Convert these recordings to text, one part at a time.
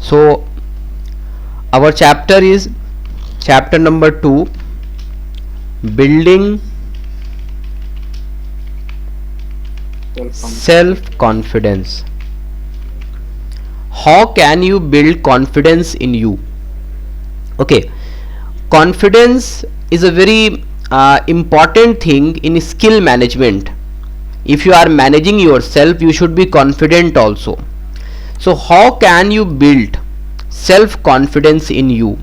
So our chapter is chapter number 2, building self confidence. How can you build confidence in you? Okay, confidence is a very important thing in skill management. If you are managing yourself, you should be confident also. So how can you build self confidence in you?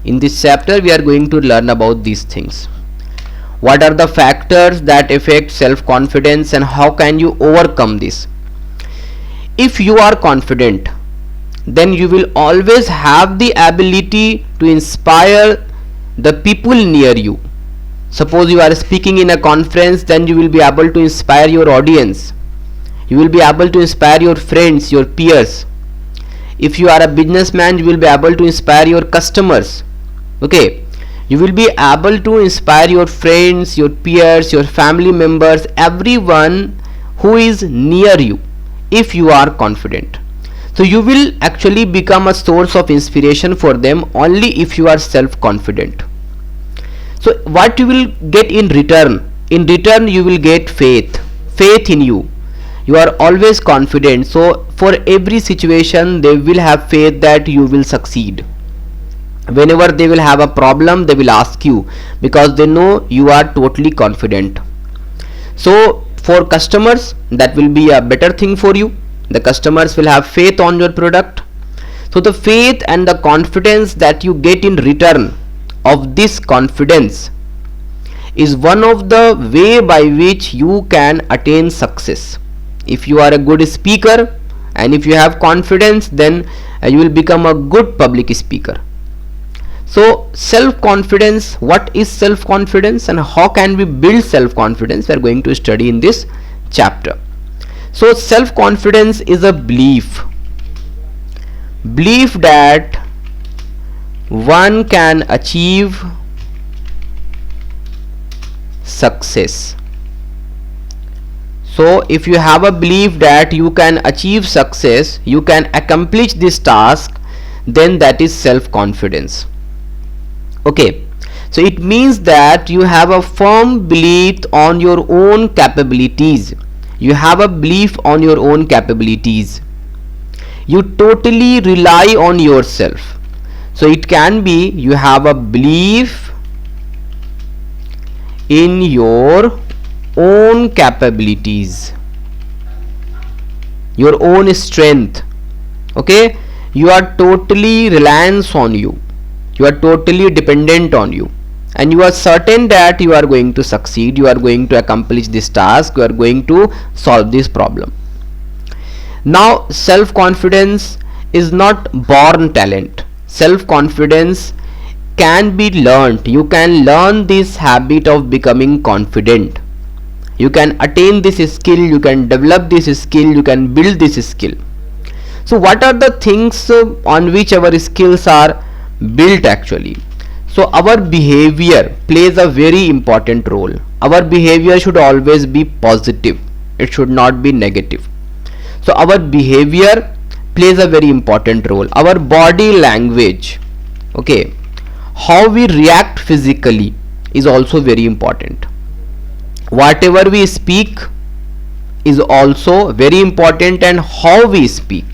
In this chapter we are going to learn about these things. What are the factors that affect self confidence and how can you overcome this? If you are confident, then you will always have the ability to inspire the people near you. Suppose you are speaking in a conference, then you will be able to inspire your audience. You will be able to inspire your friends, your peers. If you are a businessman, you will be able to inspire your customers. Okay, you will be able to inspire your friends, your peers, your family members, everyone who is near you if you are confident. So you will actually become a source of inspiration for them only if you are self confident. So what you will get in return? In return you will get faith in you. You are always confident, so for every situation they will have faith that you will succeed. Whenever they will have a problem, they will ask you because they know you are totally confident. So for customers, that will be a better thing for you. The customers will have faith on your product. So the faith and the confidence that you get in return of this confidence is one of the way by which you can attain success. If you are a good speaker and if you have confidence, then you will become a good public speaker. So self confidence, what is self confidence and how can we build self confidence, we are going to study in this chapter. So self confidence is a belief that one can achieve success. So if you have a belief that you can achieve success, you can accomplish this task, then that is self confidence. Okay, so it means that you have a firm belief on your own capabilities. You have a belief on your own capabilities. You totally rely on yourself. So it can be you have a belief in your own capabilities, your own strength. Okay, you are totally reliant on you. You are totally dependent on you. And you are certain that you are going to succeed, you are going to accomplish this task, you are going to solve this problem. Now self confidence is not born talent. Self confidence can be learned. You can learn this habit of becoming confident. You can attain this skill, you can develop this skill, you can build this skill. So what are the things on which our skills are built actually? So our behavior plays a very important role. Our behavior should always be positive. It should not be negative. So our behavior plays a very important role. Our body language, okay, how we react physically is also very important. Whatever we speak is also very important, and how we speak.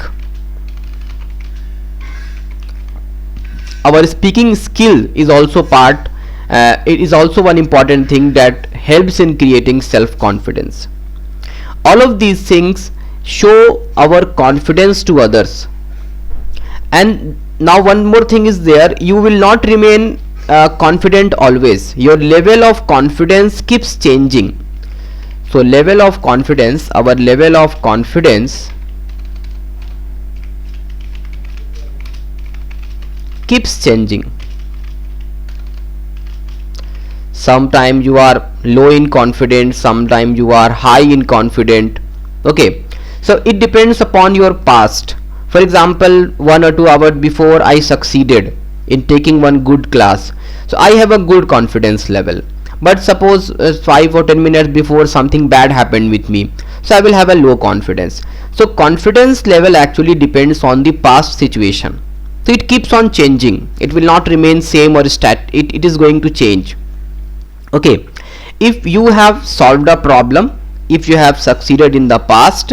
Our speaking skill is also part, it is also one important thing that helps in creating self-confidence. All of these things show our confidence to others. And now one more thing is there, you will not remain confident always. Your level of confidence keeps changing. So level of confidence, our level of confidence keeps changing. Sometimes you are low in confidence, sometimes you are high in confident. Okay, so it depends upon your past. For example, 1 or 2 hours before I succeeded in taking one good class, so I have a good confidence level. But suppose 5 or 10 minutes before something bad happened with me, so I will have a low confidence. So confidence level actually depends on the past situation. So it keeps on changing, it will not remain same or it is going to change. Okay, if you have solved a problem, if you have succeeded in the past,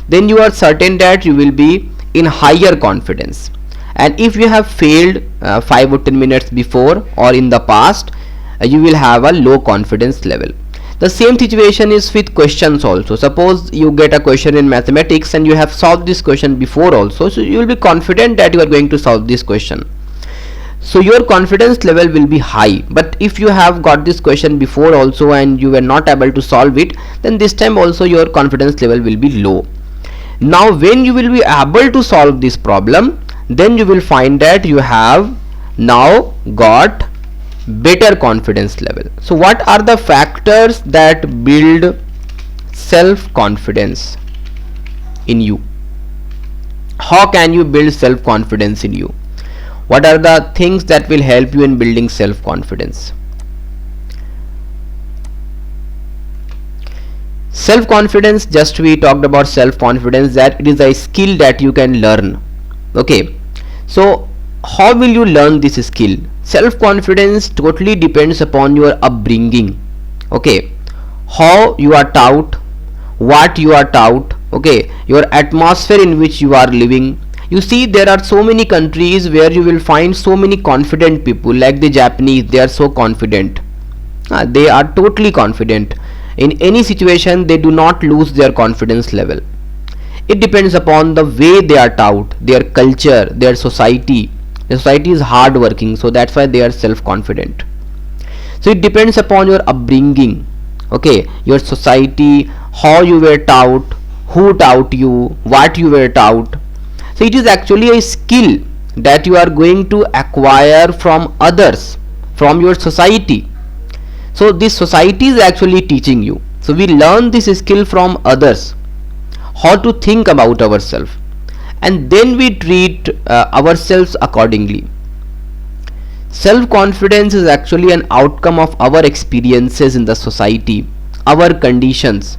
then you are certain that you will be in higher confidence. And if you have failed 5 or 10 minutes before or in the past, you will have a low confidence level. The same situation is with questions also. Suppose you get a question in mathematics and you have solved this question before also, so you will be confident that you are going to solve this question, so your confidence level will be high. But if you have got this question before also and you were not able to solve it, then this time also your confidence level will be low. Now when you will be able to solve this problem, then you will find that you have now got better confidence level. So what are the factors that build self confidence in you? How can you build self confidence in you? What are the things that will help you in building self confidence? Self confidence, just we talked about self confidence, that it is a skill that you can learn. Okay, so how will you learn this skill? Self confidence totally depends upon your upbringing. Okay, how you are taught, what you are taught, okay, your atmosphere in which you are living. You see, there are so many countries where you will find so many confident people, like the Japanese. They are so confident, they are totally confident in any situation. They do not lose their confidence level. It depends upon the way they are taught, their culture, their society. The society is hard working, so that's why they are self confident. So it depends upon your upbringing, okay, your society, how you were taught, who taught you, what you were taught. So it is actually a skill that you are going to acquire from others, from your society. So this society is actually teaching you. So we learn this skill from others, how to think about ourselves, and then we treat ourselves accordingly. Self confidence is actually an outcome of our experiences in the society, our conditions,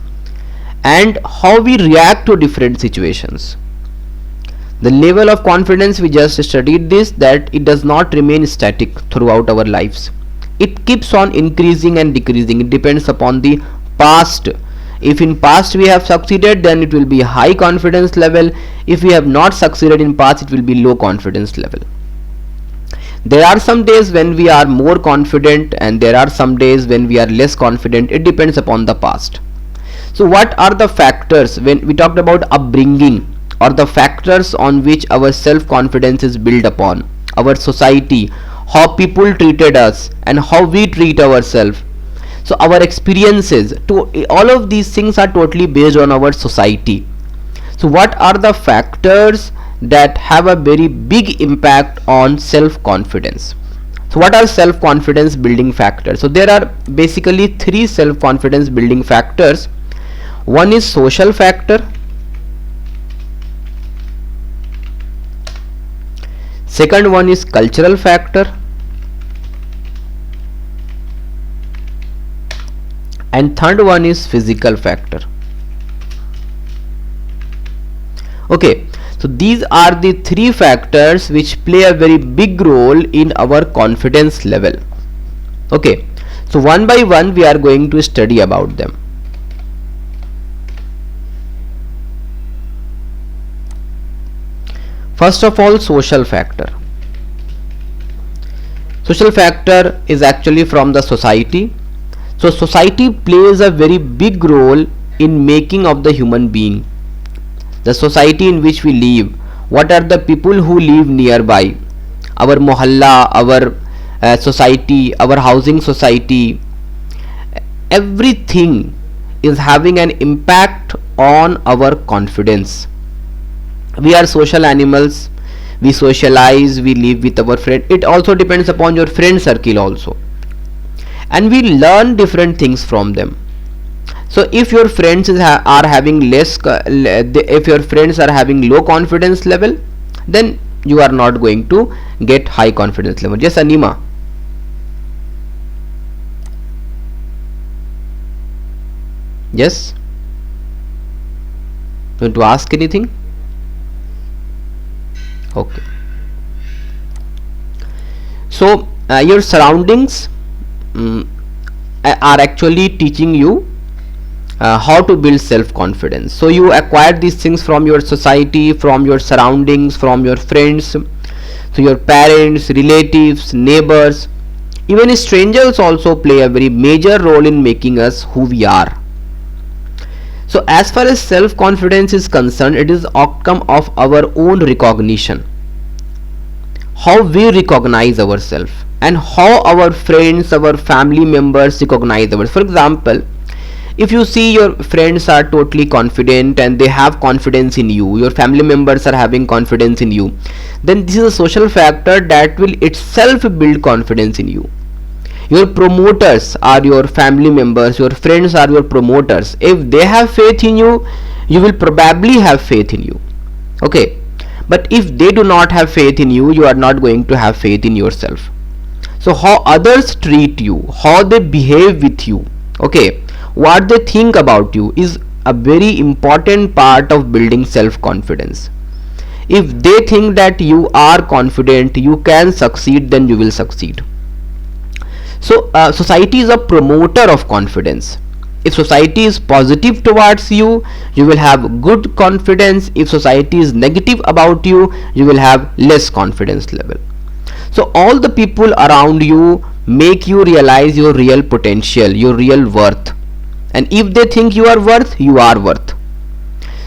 and how we react to different situations. The level of confidence, we just studied this, that it does not remain static throughout our lives. It keeps on increasing and decreasing. It depends upon the past. If in past we have succeeded, then it will be high confidence level. If we have not succeeded in past, it will be low confidence level. There are some days when we are more confident and there are some days when we are less confident. It depends upon the past. So what are the factors when we talked about upbringing, or the factors on which our self confidence is built upon? Our society, how people treated us and how we treat ourselves. So our experiences, to all of these things are totally based on our society. So what are the factors that have a very big impact on self confidence? So what are self confidence building factors? So there are basically 3 self confidence building factors. One is social factor, second one is cultural factor, and third one is physical factor. Okay, so these are the 3 factors which play a very big role in our confidence level. Okay, so one by one we are going to study about them. First of all, social factor. Social factor is actually from the society. So society plays a very big role in making of the human being. The society in which we live, what are the people who live nearby, our mohalla, our society, our housing society, everything is having an impact on our confidence. We are social animals, we socialize, we live with our friend. It also depends upon your friend circle also, and we learn different things from them. So if your friends are having if your friends are having low confidence level, then you are not going to get high confidence level. Yes, Anima. Yes, you want to ask anything? Okay. So your surroundings mm, are actually teaching you how to build self confidence. So you acquire these things from your society, from your surroundings, from your friends, so your parents, relatives, neighbors, even strangers also play a very major role in making us who we are. So as far as self confidence is concerned, it is outcome of our own recognition, how we recognize ourselves, and how our friends, our family members recognize us. For example, if you see your friends are totally confident and they have confidence in you, your family members are having confidence in you, then this is a social factor that will itself build confidence in you. Your promoters are your family members, your friends are your promoters. If they have faith in you, you will probably have faith in you. Okay, but if they do not have faith in you, you are not going to have faith in yourself. So how others treat you, how they behave with you, okay, what they think about you is a very important part of building self confidence. If they think that you are confident, you can succeed, then you will succeed. So society is a promoter of confidence. If society is positive towards you, you will have good confidence. If society is negative about you, you will have less confidence level. So all the people around you make you realize your real potential, your real worth. And if they think you are worth, you are worth.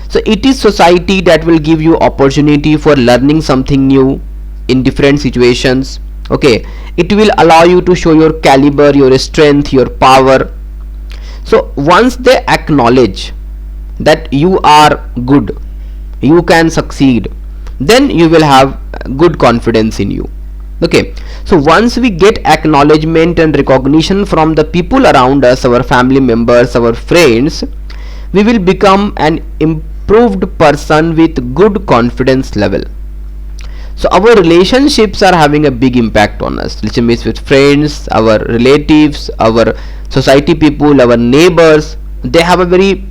So it is society that will give you opportunity for learning something new in different situations. Okay, it will allow you to show your caliber, your strength, your power. So once they acknowledge that you are good, you can succeed, then you will have good confidence in you. Okay, so once we get acknowledgement and recognition from the people around us, our family members, our friends, we will become an improved person with good confidence level. So our relationships are having a big impact on us, which means with friends, our relatives, our society people, our neighbors. They have a very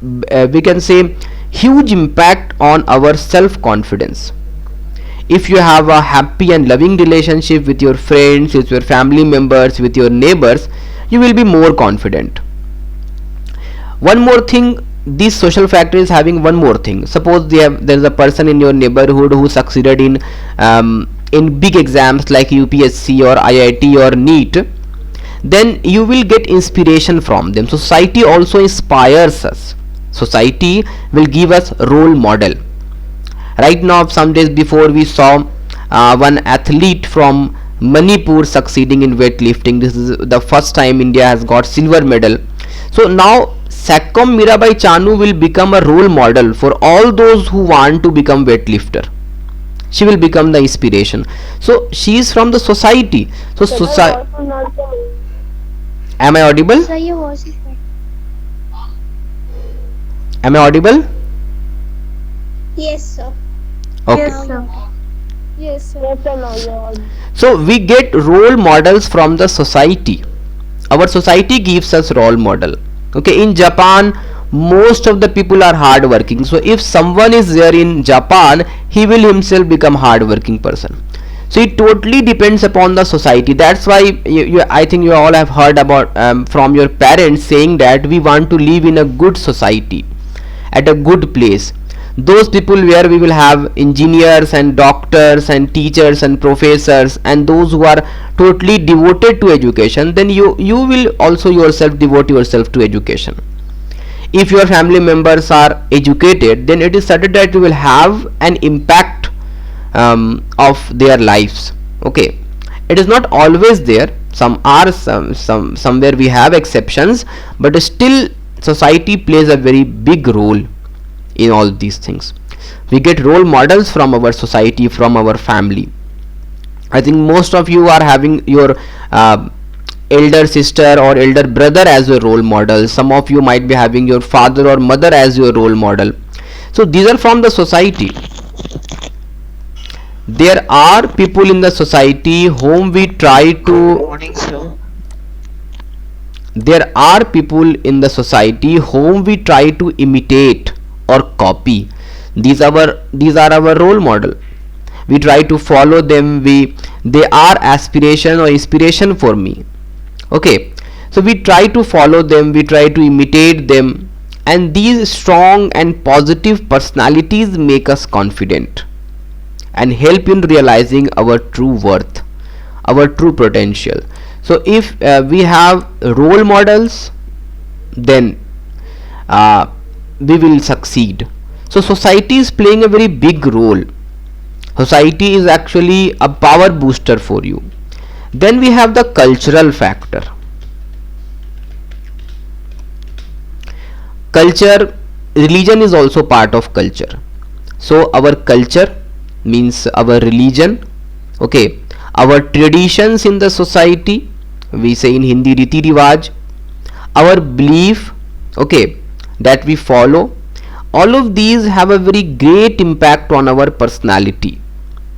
we can say huge impact on our self confidence. If you have a happy and loving relationship with your friends, with your family members, with your neighbors, you will be more confident. One more thing, this social factor is having one more thing. Suppose there is a person in your neighborhood who succeeded in big exams like UPSC or IIT or NEET, then you will get inspiration from them. Society also inspires us. Society will give us role model. Right now, some days before, we saw one athlete from Manipur succeeding in weightlifting. This is the first time India has got silver medal. So now Sakom Mirabai Chanu will become a role model for all those who want to become weightlifter. She will become the inspiration. So she is from the society. So society. Am I audible? Sir, your voice is not. Am I audible? Yes, sir. Okay. Yes, sir. Yes, sir. So we get role models from the society. Our society gives us role model. Okay, in Japan, most of the people are hard working. So if someone is there in Japan, he will himself become hard working person. So it totally depends upon the society. That's why I think you all have heard about from your parents saying that we want to live in a good society, at a good place. Those people where we will have engineers and doctors and teachers and professors and those who are totally devoted to education, then you will also yourself devote yourself to education. If your family members are educated, then it is certain that you will have an impact of their lives. Okay, it is not always there. Some are somewhere we have exceptions, but still society plays a very big role in all these things. We get role models from our society, from our family. I think most of you are having your elder sister or elder brother as your role model. Some of you might be having your father or mother as your role model. So these are from the society. There are people in the society whom we try to. Good morning, sir. There are people in the society whom we try to imitate or copy. These are our role model. we try to follow them, they are aspiration or inspiration for me. Okay, so we try to follow them, we try to imitate them, and these strong and positive personalities make us confident and help in realizing our true worth, our true potential. So if we have role models, then we will succeed. So society is playing a very big role. Society is actually a power booster for you. Then we have the cultural factor. Culture, religion is also part of culture. So our culture means our religion, okay, our traditions in the society, we say in Hindi riti rivaj, our belief, okay, that we follow, all of these have a very great impact on our personality.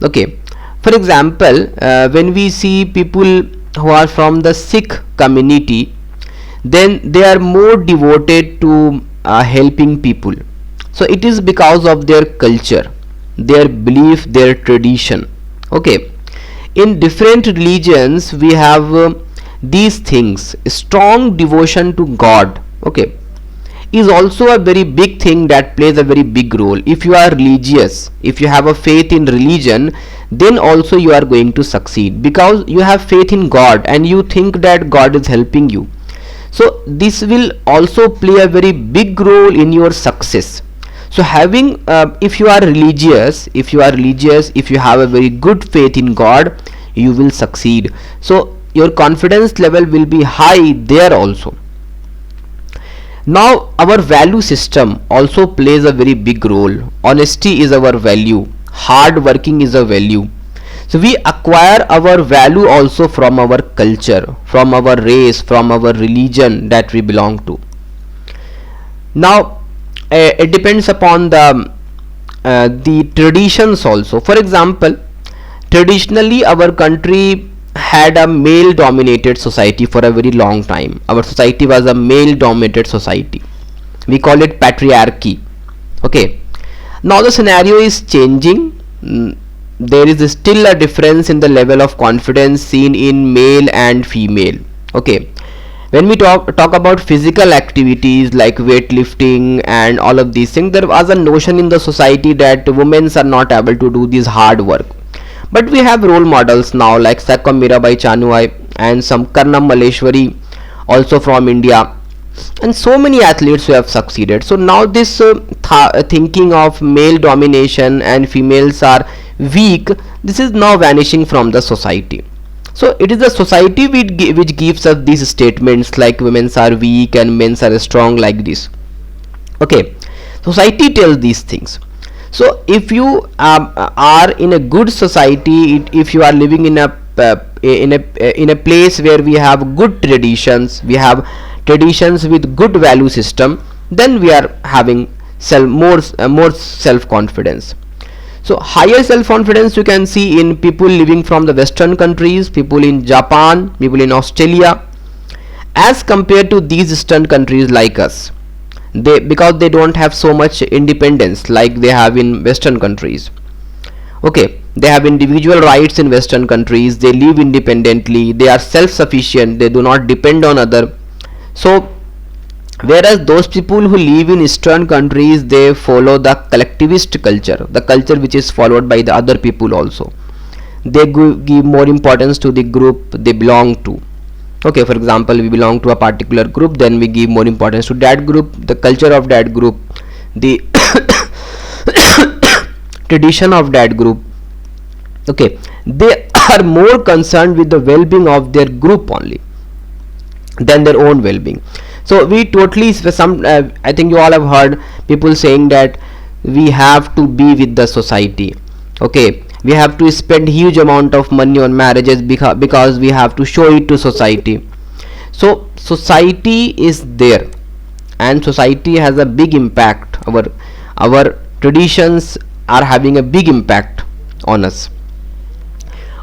Okay, for example, when we see people who are from the Sikh community, then they are more devoted to helping people. So it is because of their culture, their belief, their tradition. Okay, in different religions we have these things. Strong devotion to God, okay, is also a very big thing that plays a very big role. If you are religious, if you have a faith in religion, then also you are going to succeed because you have faith in God and you think that God is helping you. So this will also play a very big role in your success. So having if you are religious, if you have a very good faith in God, you will succeed. So your confidence level will be high there also. Now our value system also plays a very big role. Honesty is our value, hard working is a value. So we acquire our value also from our culture, from our race, from our religion that we belong to. Now it depends upon the traditions also. For example, traditionally our country had a male dominated society for a very long time. Our society was a male dominated society. We call it patriarchy. Okay, now the scenario is changing. There is still a difference in the level of confidence seen in male and female. Okay, when we talk about physical activities like weightlifting and all of these things, there was a notion in the society that women are not able to do this hard work. But we have role models now like Sakom Mirabai Chanuai and some Karnam Maleshwari also from India, and so many athletes who have succeeded. So now this thinking of male domination and females are weak, this is now vanishing from the society. So it is the society which gives us these statements like women are weak and men are strong, like this. Okay, society tells these things. So if you are in a good society, if you are living in a place where we have good traditions, we have traditions with good value system, then we are having more self confidence. So higher self confidence you can see in people living from the western countries, people in Japan, people in Australia, as compared to these eastern countries like us. Because they don't have so much independence like they have in western countries. Okay, they have individual rights in western countries, they live independently, they are self sufficient, they do not depend on other. So whereas those people who live in eastern countries, they follow the collectivist culture, the culture which is followed by the other people also. They give more importance to the group they belong to. Okay, for example, we belong to a particular group, then we give more importance to that group, the culture of that group, the tradition of that group. Okay, they are more concerned with the well-being of their group only than their own well-being. So we totally I think you all have heard people saying that we have to be with the society. Okay, we have to spend huge amount of money on marriages because we have to show it to society. So society is there and society has a big impact. Our traditions are having a big impact on us.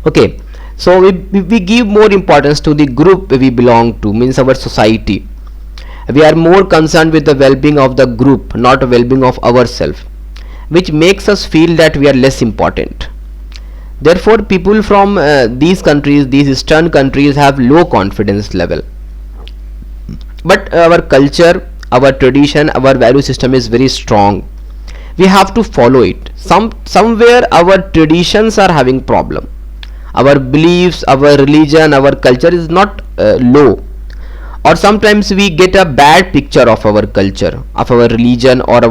Okay, so we give more importance to the group we belong to, means our society. We are more concerned with the well-being of the group, not the well-being of ourselves, which makes us feel that we are less important. Therefore people from these countries, these eastern countries, have low confidence level. But our culture, our tradition, our value system is very strong. We have to follow it. Somewhere our traditions are having problem, our beliefs, our religion, our culture is not low, or sometimes we get a bad picture of our culture, of our religion, or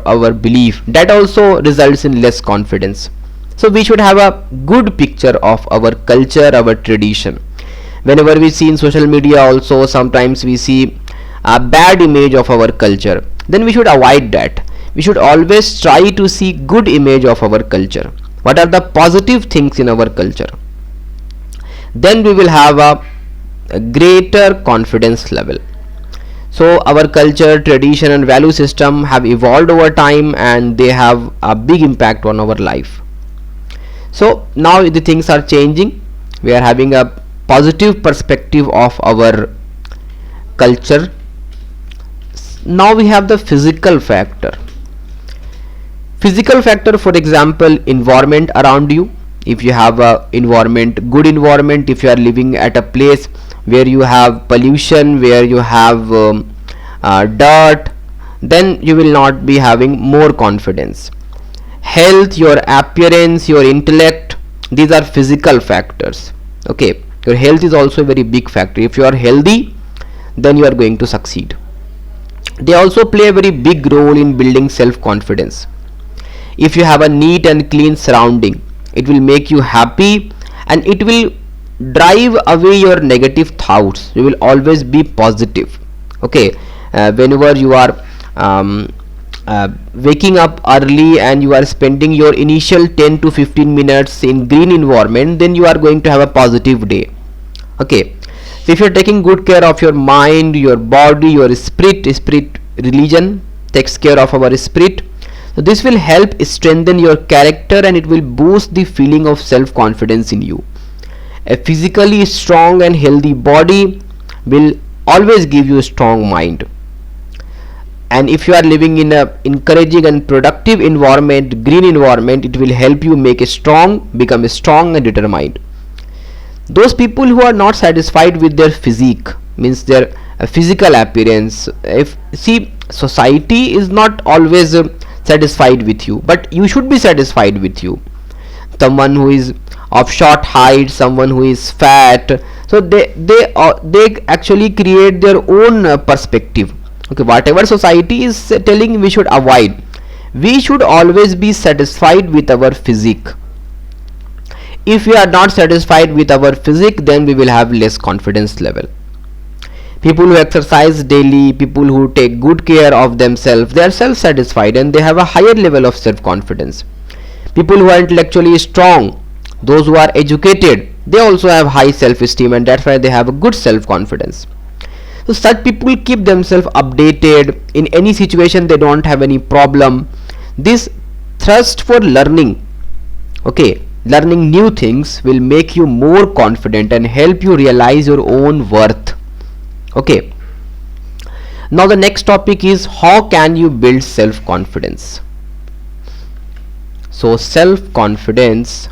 our belief. That also results in less confidence. So we should have a good picture of our culture, our tradition. Whenever we see in social media also, sometimes we see a bad image of our culture, then we should avoid that. We should always try to see good image of our culture. What are the positive things in our culture? Then we will have a greater confidence level. So our culture, tradition and value system have evolved over time, and they have a big impact on our life. So now the things are changing. We are having a positive perspective of our culture. Now we have the physical factor. Physical factor, for example, environment around you. If you have a environment, good environment, if you are living at a place where you have pollution, where you have dirt, then you will not be having more confidence. Health, your appearance, your intellect, these are physical factors. Okay, your health is also a very big factor. If you are healthy, then you are going to succeed. They also play a very big role in building self confidence. If you have a neat and clean surrounding, it will make you happy, and it will drive away your negative thoughts. You will always be positive. Okay, whenever you are waking up early and you are spending your initial 10 to 15 minutes in green environment, then you are going to have a positive day. Okay, so if you are taking good care of your mind, your body, your spirit, religion takes care of our spirit. So this will help strengthen your character, and it will boost the feeling of self confidence in you. A physically strong and healthy body will always give you a strong mind. And if you are living in a encouraging and productive environment, green environment, it will help you become strong and determined. Those people who are not satisfied with their physique, means their physical appearance, if see, society is not always satisfied with you, but you should be satisfied with you. Someone who is of short height, someone who is fat, so they actually create their own perspective. Okay, whatever society is telling, we should avoid. We should always be satisfied with our physique. If we are not satisfied with our physique, then we will have less confidence level. People who exercise daily, people who take good care of themselves, they are self satisfied and they have a higher level of self confidence. People who are intellectually strong, those who are educated, they also have high self esteem, and that's why they have a good self confidence. So such people keep themselves updated. In any situation they don't have any problem. This thirst for learning, okay, learning new things, will make you more confident and help you realize your own worth. Okay, now the next topic is how can you build self confidence. So self confidence